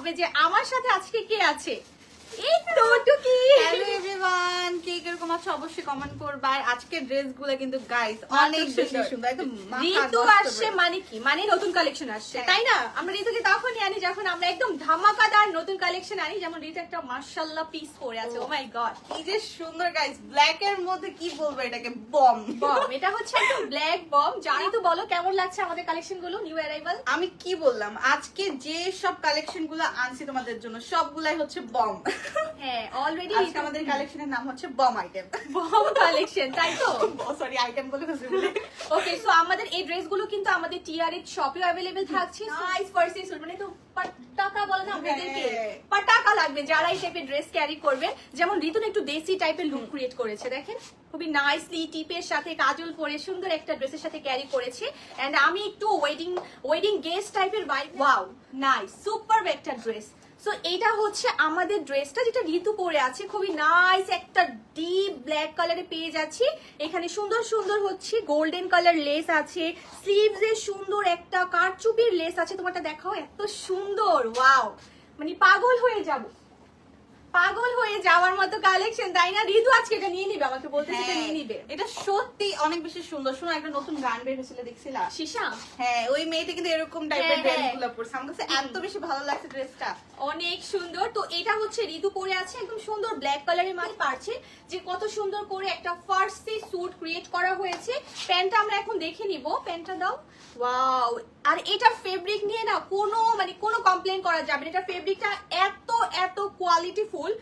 হবে যে আমার সাথে আজকে কে আছে। এই তো টুকি। হ্যালো এভরিওয়ান, কে কিরকম আছো অবশ্যই কমেন্ট করবা। আর আজকের ড্রেসগুলো কিন্তু গাইস অনেক বেশি সুন্দর, একদম ঋতু আসছে মানে কি, মানে নতুন কালেকশন আসছে, তাই না? আমরা ঋতুকে তখনই আনি যখন আমরা একদম ধামাকাদার নতুন কালেকশন আনি। যেমন ঋতু একটা মাশাআল্লাহ পিস পরে আছে, ও মাই গড এই যে সুন্দর গাইস, ব্ল্যাক এর মধ্যে কি বলবো এটাকে, বম বম। এটা হচ্ছে একদম ব্ল্যাক বম। জানি তো, বলো কেমন লাগছে আমাদের কালেকশন গুলো, নিউ অ্যারাইভাল। আমি কি বললাম, আজকে যে সব কালেকশন গুলো আনছি তোমাদের জন্য সবগুলাই হচ্ছে বম। হ্যাঁ, অলরেডি আজকে আমাদের কালেকশনের নাম হচ্ছে বম আইটেম। বম কালেকশন, তাই তো? সরি, আইটেম বলে ফেলছি। ওকে, সো আমাদের এই ড্রেসগুলো কিন্তু আমাদের টিআরএইচ শপে अवेलेबल থাকছে। নাইস ফার্সি সুট, মানে তো পাটাকা বলে না আমাদেরকে, পাটাকা লাগবে যারা এই টাইপের ড্রেস ক্যারি করবে। যেমন ঋতুন একটু দেশি টাইপের লুক ক্রিয়েট করেছে, দেখেন খুবই নাইসলি টিপের সাথে কাজল পরে সুন্দর একটা ড্রেসের সাথে ক্যারি করেছে। এন্ড আমি একটু ওয়েডিং গেস্ট টাইপের ভাইব। ওয়াও, নাইস, সুপার একটা ড্রেস। সো এটা হচ্ছে আমাদের ড্রেসটা যেটা ঋতু পরে আছে, খুবই নাইস একটা ডিপ ব্ল্যাক কালারে পেয়ে যাচ্ছি। এখানে সুন্দর সুন্দর হচ্ছে গোল্ডেন কালার লেস আছে, স্লিভস এ সুন্দর একটা কারচুপির লেস আছে। তোমারটা দেখাও, এত সুন্দর, ওয়াও, মানে পাগল হয়ে যাব, পাগল হয়ে যাওয়ার মতো কালেকশন, তাই না? ঋতু আজকে এটা নিয়ে নিবে, আমাকে বলতেছে এটা নিয়ে নিবে। এটা সত্যি অনেক বেশি সুন্দর। শোনো, একটা নতুন গান বের হয়েছিল, দেখছিলা? শিশা, হ্যাঁ, ওই মেয়েটা কিন্তু এরকম টাইপের হ্যাঁ, ড্রেসগুলো পরছে, আমার কাছে এত বেশি ভালো লাগছে ড্রেসটা। অনেক সুন্দর। তো এটা হচ্ছে ঋতু পরে আছে একদম সুন্দর ব্ল্যাক কালারের মাঝে, পারছে যে কত সুন্দর করে একটা ফার্সি স্যুট ক্রিয়েট করা হয়েছে। প্যান্টটা আমরা এখন দেখে নিব, প্যান্টটা দাও। ওয়াও, আর এটা ফেব্রিক নিয়ে না কোনো কমপ্লেন করা যাবে না। এটা ফেব্রিকটা এত এত কোয়ালিটি ফুল,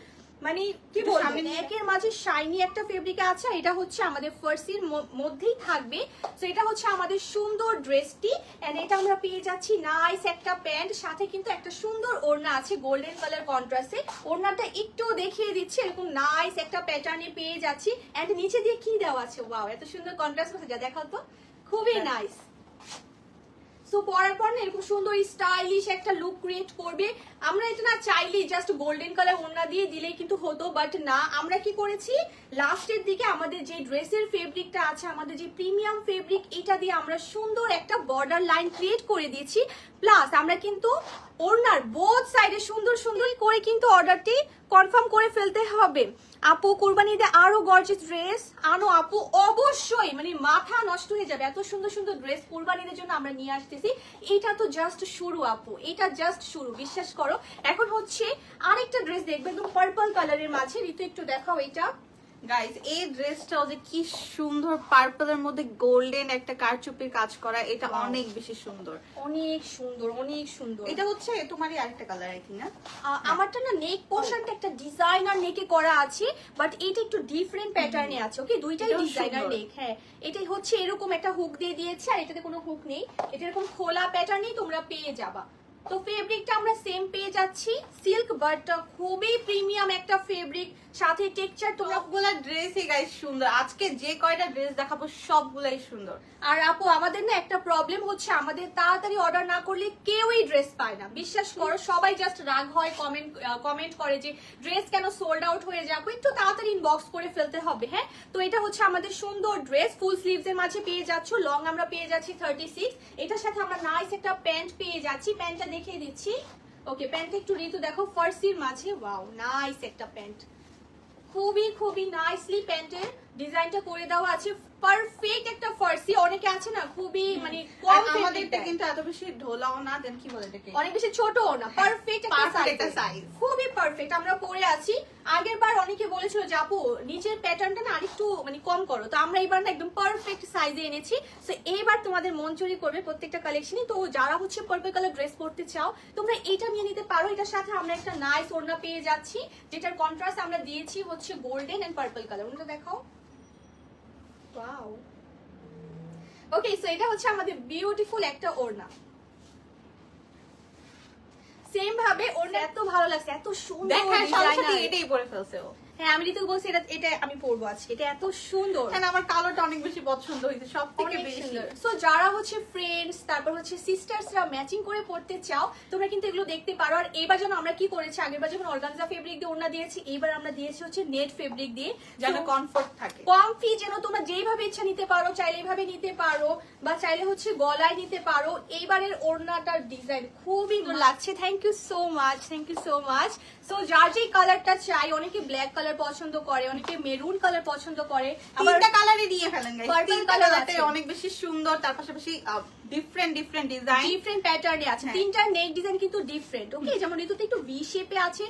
মানে কি বলবো, নেকের মাঝে শাইনি একটা ফেব্রিক আছে। এটা হচ্ছে আমাদের ফার্সির মধ্যেই থাকবে। তো এটা হচ্ছে আমাদের সুন্দর ড্রেসটি, এন্ড এটা আমরা পেয়ে যাচ্ছি নাইস একটা প্যান্ট, সাথে কিন্তু একটা সুন্দর ওড়না আছে গোল্ডেন কালার কন্ট্রাস্টে। ওড়নাটা একটু দেখিয়ে দিচ্ছি, এরকম নাইস একটা প্যাটার্নে পেয়ে যাচ্ছি। এন্ড নিচে দিয়ে কি দেওয়া আছে, ওয়াও, এত সুন্দর কন্ট্রাস্ট আছে, যা দেখাও তো, খুবই নাইস। সো পরার পর না এরকম সুন্দর স্টাইলিশ একটা লুক ক্রিয়েট করবে। আমরা এটা না চাইলেই জাস্ট গোল্ডেন কালার ওড়না দিয়ে দিলেই কিন্তু হতো, বাট না, আমরা কি করেছি লাস্টের দিকে আমাদের যে ড্রেসের ফেব্রিকটা আছে, আমাদের যে প্রিমিয়াম ফেব্রিক, এটা দিয়ে আমরা সুন্দর একটা বর্ডার লাইন ক্রিয়েট করে দিয়েছি। প্লাস আমরা কিন্তু ওড়নার বোথ সাইডে সুন্দর সুন্দর করে কিন্তু অর্ডারটি কনফার্ম করে ফেলতে হবে। আপু কুরবানি ঈদে আরো গর্জিয়াস ড্রেস আনো আপু, অবশ্যই, মানে মাথা নষ্ট হয়ে যাবে, এত সুন্দর সুন্দর ড্রেস কুরবানি ঈদের জন্য আমরা নিয়ে আসতেছি। এটা তো জাস্ট শুরু আপু, এটা জাস্ট শুরু, বিশ্বাস করো। এখন হচ্ছে আরেকটা ড্রেস দেখবে একদম পার্পল কালারের মাঝে। ঋতু একটু দেখাও এটা। গাইস, এই ড্রেসটাও যে কি সুন্দর, পার্পলের মধ্যে গোল্ডেন একটা কারচুপির কাজ করা, এটা অনেক বেশি সুন্দর, অনেক সুন্দর, অনেক সুন্দর। এটা হচ্ছে তোমারই আরেকটা কালার, আই থিংক না? আমারটা না নেক পোর্শনটা একটা ডিজাইনার নেকে করা আছে, বাট এটা একটু ডিফারেন্ট প্যাটার্নে আছে। ওকে, দুইটাই ডিজাইনার নেক। হ্যাঁ, এটাই হচ্ছে এরকম একটা হুক দিয়ে দিয়েছে, আর এটাতে কোনো হুক নেই, এটা এরকম খোলা প্যাটার্নেই তোমরা পেয়ে যাবা। তো ফেব্রিকটা আমরা সেম পেয়ে যাচ্ছি, সিল্ক, বাট খুবই প্রিমিয়াম একটা ফেব্রিক, সাথে টেক্সচার। তোমরা সবগুলা ড্রেসই গাইস সুন্দর, আজকে যে কয়টা ড্রেস দেখাবো সবগুলাই সুন্দর। আর আপু আমাদের না একটা প্রবলেম হচ্ছে, আমাদের তাড়াতাড়ি অর্ডার না করলে কেউই ড্রেস পায় না, বিশ্বাস করো। সবাই জাস্ট রাগ হয়, কমেন্ট করে যে ড্রেস কেন সোল্ড আউট হয়ে যাবো, একটু তাড়াতাড়ি ইনবক্স করে ফেলতে হবে। হ্যাঁ, তো এটা হচ্ছে আমাদের সুন্দর ড্রেস, ফুল স্লিভস এর মাঝে পেয়ে যাচ্ছ, লং আমরা পেয়ে যাচ্ছি 36। এটার সাথে আমরা নাইস একটা প্যান্ট পেয়ে যাচ্ছি, প্যান্টটা দেখিয়ে দিচ্ছি। ওকে, প্যান্টটা একটু ঋতু দেখো, ফার্সির মাঝে, ওয়াও, নাইস একটা প্যান্ট, খুবই খুবই নাইসলি প্যান্টের ডিজাইনটা করে দেওয়া আছে, পারফেক্ট একটা ফার্সি। অনেকে আছে না খুবই মানে কম, আমাদেরটা কিন্তু এত বেশি ঢোলাও না, দেন কি বলে এটাকে, অনেক বেশি ছোটও না, পারফেক্ট একটা সাইজ, খুবই পারফেক্ট। আমরা পরে আছি, আগের বার অনেকে বলেছিল যে আপু নিচের প্যাটার্নটা না আরেকটু মানে কম করো, তো আমরা এবার না একদম পারফেক্ট সাইজে এনেছি। তো এইবার তোমাদের মন চুরি করবে প্রত্যেকটা কালেকশনই। তো যারা হচ্ছে পার্পল কালার ড্রেস পরতে চাও, তোমরা এটা নিয়ে নিতে পারো। এটার সাথে আমরা একটা নাইস ওড়না পেয়ে যাচ্ছি, যেটার কন্ট্রাস্ট আমরা দিয়েছি হচ্ছে গোল্ডেন এন্ড পার্পল কালার। ওটা দেখাও, ওয়াও। ওকে, সো এটা হচ্ছে আমাদের বিউটিফুল একটা ওড়না। সেম ভাবে ওড়না এত ভালো লাগছে, এত সুন্দর দেখার সাথে সাথে ডিজাইনার। এটাই পরে ফেলছে ও। হ্যাঁ আমি ঋতু বলছি এটা এটা আমি পরবো আজকে, এটা এত সুন্দর। হ্যাঁ আমার কালারটা অনেক বেশি পছন্দ হয়েছে, সবথেকে বেশি। সো যারা হচ্ছে ফ্রেন্ডস তারপর হচ্ছে সিস্টার্সরা ম্যাচিং করে পড়তে চাও তোমরা কিন্তু এগুলো দেখতে পারো। আর এবার যেন আমরা কি করেছি, আগেরবার যখন অর্গানজা ফেব্রিক দিয়ে ওড়না দিয়েছি, এবার আমরা দিয়েছি হচ্ছে নেট ফেব্রিক দিয়ে, যেন কমফোর্ট থাকে, কমফি, যেন তোমরা যেভাবে ইচ্ছা নিতে পারো, চাইলে এইভাবে নিতে পারো বা চাইলে হচ্ছে গলায় নিতে পারো। এইবারের ওড়নাটার ডিজাইন খুবই সুন্দর লাগছে। Thank you so much, thank you so much. So যার যে কালারটা চাই, অনেকে ব্ল্যাক কালার পছন্দ করে, অনেকে মেরুন কালার পছন্দ করে, আবার তিনটা কালারই দিয়ে ফেলেন গাইস। Purple তিনটা colour কালারটাই আছে। অনেক বেশি সুন্দর, তার পাশাপাশি ডিফারেন্ট ডিজাইন, ডিফারেন্ট প্যাটার্নে আছে। হ্যাঁ। তিনটার নেক ডিজাইন কিন্তু ডিফারেন্ট। ওকে, যেমন ঋতুতে একটু ভি শেপে আছে,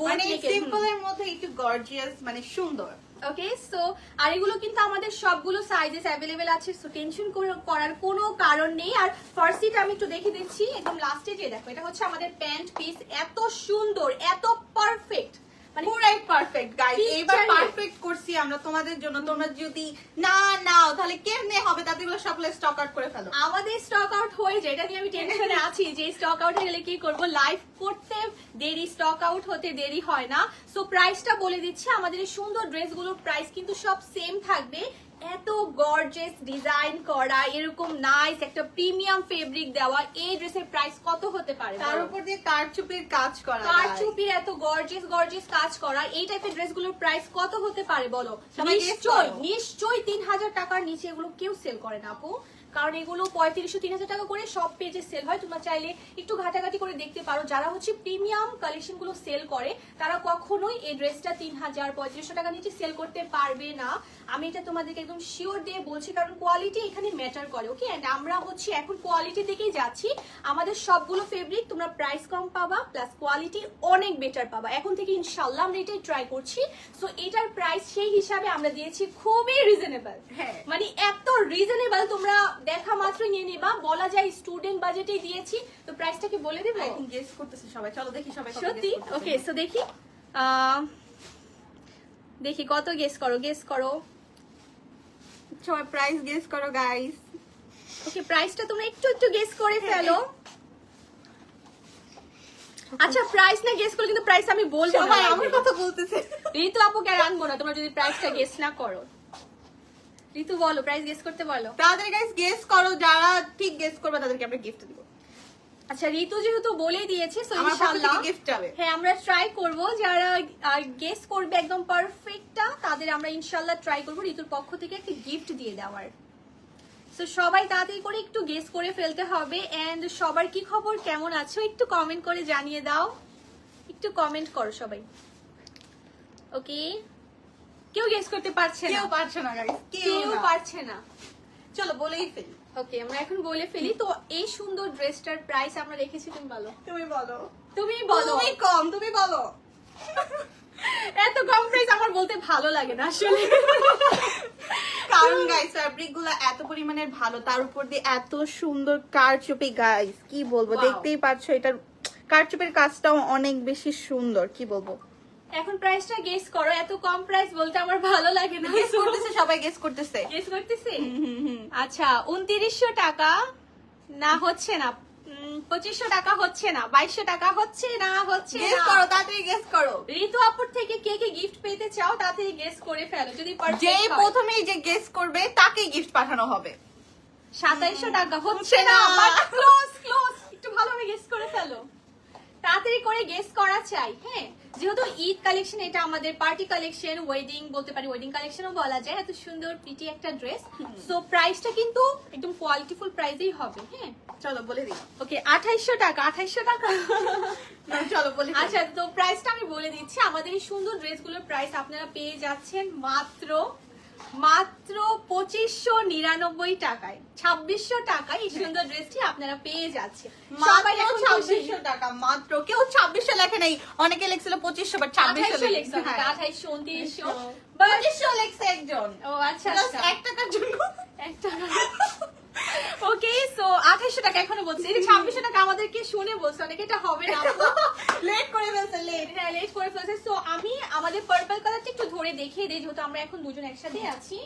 মানে সিম্পল এর মধ্যে একটু গর্জিয়াস, মানে সুন্দর। ওকে, সো আর এগুলো কিন্তু আমাদের সবগুলো সাইজেস অ্যাভেলেবেল আছে, সো টেনশন করার কোনো কারণ নেই। আর ফার্স্টটা আমি একটু দেখে দিচ্ছি, একদম লাস্টে যে দেখো, এটা হচ্ছে আমাদের প্যান্ট পিস, এত সুন্দর, এত পারফেক্ট, মানে পুরাই পারফেক্ট গাইস। Picture এইবার এ। পারফেক্ট করছি আমরা তোমাদের জন্য। তোমরা যদি না নাও তাহলে কেমনে হবে, তাদের গুলো সবগুলো স্টক আউট করে ফেলো। আমাদের স্টক আউট হয়ে যায়, এটা নিয়ে আমি টেনশনে আছি যে স্টক আউট হয়ে গেলে কি করব। লাইভ করতে দেরি, স্টক আউট হতে দেরি হয় না। সো প্রাইসটা বলে দিচ্ছি, আমাদের এই সুন্দর ড্রেসগুলোর প্রাইস কিন্তু সব সেম থাকবে। এত গর্জিয়াস ডিজাইন করা, এরকম নাইস একটা প্রিমিয়াম ফেব্রিক দেওয়া এই ড্রেসের প্রাইস কত হতে পারে? তার উপর দিয়ে কারচুপির কাজ করা, কারচুপির এত গর্জিয়াস কাজ করা এই টাইপের ড্রেসগুলোর প্রাইস কত হতে পারে বলো? সবাই guess করো। নিশ্চয়ই 3000 টাকার নিচে এগুলো কেউ সেল করে না আপু, কারণ এগুলো 3500-3000 টাকা করে সব পেজে সেল হয়। তোমরা চাইলে একটু ঘাটাঘাটি করে দেখতে পারো। যারা হচ্ছে প্রিমিয়াম কালেকশন গুলো সেল করে তারা কখনোই এই ড্রেসটা 3000-3500 টাকা নিচে সেল করতে পারবে না। আমি এটা তোমাদেরকে একদম শিওর দিয়ে বলছি, কারণ কোয়ালিটি এখানে ম্যাটার করে। ওকে, এন্ড আমরা হচ্ছে এখন কোয়ালিটি দিকেই যাচ্ছি। আমাদের সবগুলো ফেব্রিক তোমরা প্রাইস কম পাবা, প্লাস কোয়ালিটি অনেক বেটার পাবা। এখন থেকে ইনশাআল্লাহ আমরা এটাই ট্রাই করছি। সো এটার প্রাইস সেই হিসাবে আমরা দিয়েছি খুবই রিজনেবল। হ্যাঁ। মানে এত রিজনেবল, তোমরা দেখা মাত্রই নিয়ে নিবা, বলা যায় স্টুডেন্ট বাজেটেই দিয়েছি। তো প্রাইসটাকে বলে দেব? আই থিংক গেস করতেছে সবাই, চলো দেখি সবাই কত সত্যি? guess করতেছে। ওকে, সো দেখি দেখি কত গেস করো। সবাই প্রাইস গেস করো গাইস। ওকে, প্রাইসটা তোমরা একটু গেস করে ফেলো। আচ্ছা, প্রাইস না গেস করলে কিন্তু প্রাইস আমি বলবো না। সবাই আমার কথা বলতেছে। ঋতু আপুকে আর আনবো না তোমরা যদি প্রাইসটা গেস না করো। ঋতু বলো, প্রাইস গেস করতে বলো। তাদের গাইস গেস করো, যারা ঠিক গেস করবে তাদেরকে আমরা গিফট দেব। আচ্ছা, ঋতু যেহেতু বলেই দিয়েছে, সো আমার পক্ষ থেকে ইনশাআল্লাহ গিফট হবে। হ্যাঁ, আমরা ট্রাই করব। যারা গেস করবে একদম পারফেক্টটা, তাদের আমরা ইনশাআল্লাহ ট্রাই করব ঋতুর পক্ষ থেকে একটা গিফট দিয়ে দেওয়ার। সো সবাই তাড়াতাড়ি করে একটু গেস করে ফেলতে হবে। এন্ড সবার কি খবর, কেমন আছো একটু কমেন্ট করে জানিয়ে দাও। একটু কমেন্ট করো সবাই। ওকে, কেউ গেস করতে পারছে না, কেউ পারছে না গাইস, কেউ পারছে না। চলো বলেই ফেলি। ওকে, আমরা এখন বলে ফেলি। তো এই সুন্দর ড্রেসটার প্রাইস আমরা রেখেছি, তুমি বলো। তুমি বলো। তুমি বলো। তুমি কম, তুমি বলো। এত কম প্রাইস আমার বলতে ভালো লাগে না আসলে, কারণ গাইস ফ্যাব্রিক গুলো এত পরিমাণের ভালো, তার উপর দিয়ে এত সুন্দর কারচুপি গাইস, কি বলবো। Wow. দেখতেই পাচ্ছ এটার কারচুপির কাজটাও অনেক বেশি সুন্দর, কি বলবো। এখন প্রাইসটা গেস করো। এত কম প্রাইস বলতে আমার ভালো লাগে না। গেস করতেছে সবাই, গেস করতেছে। গেস করতেছি। আচ্ছা, 2900 টাকা না, হচ্ছে না। 2500 টাকা হচ্ছে না, 2200 টাকা হচ্ছে না, হচ্ছে গেস না। করো, তাড়াতাড়ি গেস করো। ঋতু আপুর থেকে কে কে গিফট পেতে চাও তাড়াতাড়ি গেস করে ফেলো। যদি যেই প্রথমেই যে গেস করবে তাকেই গিফট পাঠানো হবে। 2700 টাকা হচ্ছে হচ্ছে না, না। ক্লোজ। একটু ভালোভাবে গেস করে ফেলো, তাড়াতাড়ি করে গেস করা চাই। হ্যাঁ, যেহেতু ঈদ কালেকশন, এটা আমাদের পার্টি কালেকশন, ওয়েডিং বলতে পারি, ওয়েডিং কালেকশনও বলা যায়। এত সুন্দর প্রিটি একটা ড্রেস। সো প্রাইসটা কিন্তু একদম কোয়ালিটিফুল প্রাইসেই হবে। হ্যাঁ, চলো বলে দিই। ওকে, 2800 টাকা। 2800 টাকা চলো বলে দিই। আচ্ছা, তো প্রাইসটা আমি বলে দিচ্ছি। আমাদের এই সুন্দর ড্রেসগুলোর প্রাইস আপনারা পেয়ে যাচ্ছেন মাত্র 2599 টাকায়। 2600 টাকায় এই সুন্দর ড্রেসটি আপনারা পেয়ে যাচ্ছেন। সবাই এখন খুশি। 2600 টাকা মাত্র। কেউ 2600 লেখে নাই, অনেকে লেখছিল 2500, বাট 2600 2800 লেখছে। লেখছে, 2800, 2900, 2500 লেখছে একজন। ও আচ্ছা, Just আচ্ছা। 1 টাকার জন্য। ওকে, সো 2800 টাকা এখনো বলছি। এই 2600 টাকা আমাদেরকে শুনে বলছে অনেকে, এটা হবে না। লেট করে ফেলছে, লেট। হ্যাঁ, লেট করে ফেলছে। সো আমি আমাদের পার্পল কালারটা একটু ধরে দেখিয়ে দিই, যেহেতু আমরা এখন দুজন একসাথে আছি।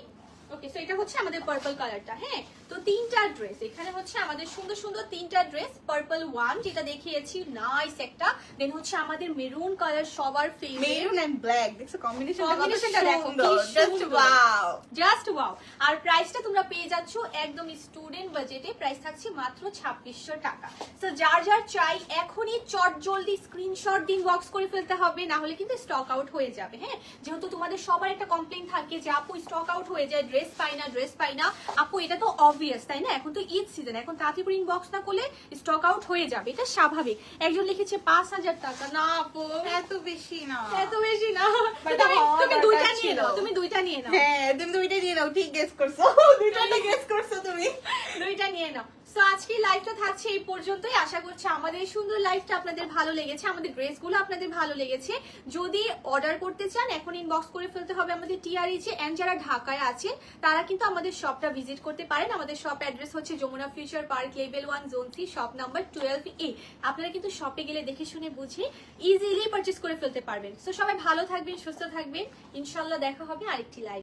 ওকে, সো এটা হচ্ছে আমাদের পার্পল কালারটা। হ্যাঁ, তো তিনটা ড্রেস এখানে হচ্ছে আমাদের সুন্দর সুন্দর তিনটা ড্রেস। পার্পল ওয়ান যেটা দেখিয়েছি, নাইস একটা। দেন হচ্ছে আমাদের মেরুন কালার, সবার ফেভারিট মেরুন এন্ড ব্ল্যাক, দেখছো কম্বিনেশনটা কম্বিনেশনটা দেখো কি জাস্ট সুন্দর। ওয়াও। Just wow. আর প্রাইসটা তোমরা পেয়ে যাচ্ছ একদম স্টুডেন্ট বাজেটে, প্রাইস থাকছে মাত্র 2600 টাকা। সো যার যার চাই এখনই চট জলদি স্ক্রিনশট দিন, বক্স করে ফেলতে হবে, না হলে কিন্তু স্টক আউট হয়ে যাবে। হ্যাঁ, যেহেতু তোমাদের সবার একটা কমপ্লেইন থাকে যে আপু স্টক আউট হয়ে যায়, ড্রেস পাই না, ড্রেস পাই না। আপু এটা তো অবভিয়াস, তাই না? এখন তো ঈদ সিজন, এখন তাড়াতাড়ি করে ইনবক্স না করলে স্টক আউট হয়ে যাবে, এটা স্বাভাবিক। একজন লিখেছে 5000 টাকা। না আপু, এত বেশি না, এত বেশি না। But তুমি আমার তুমি দুইটা দরকার নিয়ে ছিল। নাও, তুমি দুইটা নিয়ে নাও। হ্যাঁ তুমি দুইটা নিয়ে নাও, ঠিক গেস করছো, দুইটা গেস করছো তুমি। দুইটা নিয়ে নাও। সো আজকে লাইভটা থাকছে এই পর্যন্তই। আশা করছি আমাদের এই সুন্দর লাইভটা আপনাদের ভালো লেগেছে, আমাদের ড্রেসগুলো আপনাদের ভালো লেগেছে। যদি অর্ডার করতে চান এখন ইনবক্স করে ফেলতে হবে আমাদের টিআরইচে। এন্ড যারা ঢাকায় আছেন তারা কিন্তু আমাদের শপটা ভিজিট করতে পারেন। আমাদের শপ অ্যাড্রেস হচ্ছে Jamuna Future Park, level 1, zone 3, shop number 12A। আপনারা কিন্তু শপে গেলে দেখে শুনে বুঝে ইজিলি পারচেজ করে ফেলতে পারবেন। সো সবাই ভালো থাকবেন, সুস্থ থাকবেন, ইনশাল্লাহ দেখা হবে আরেকটি লাইভ।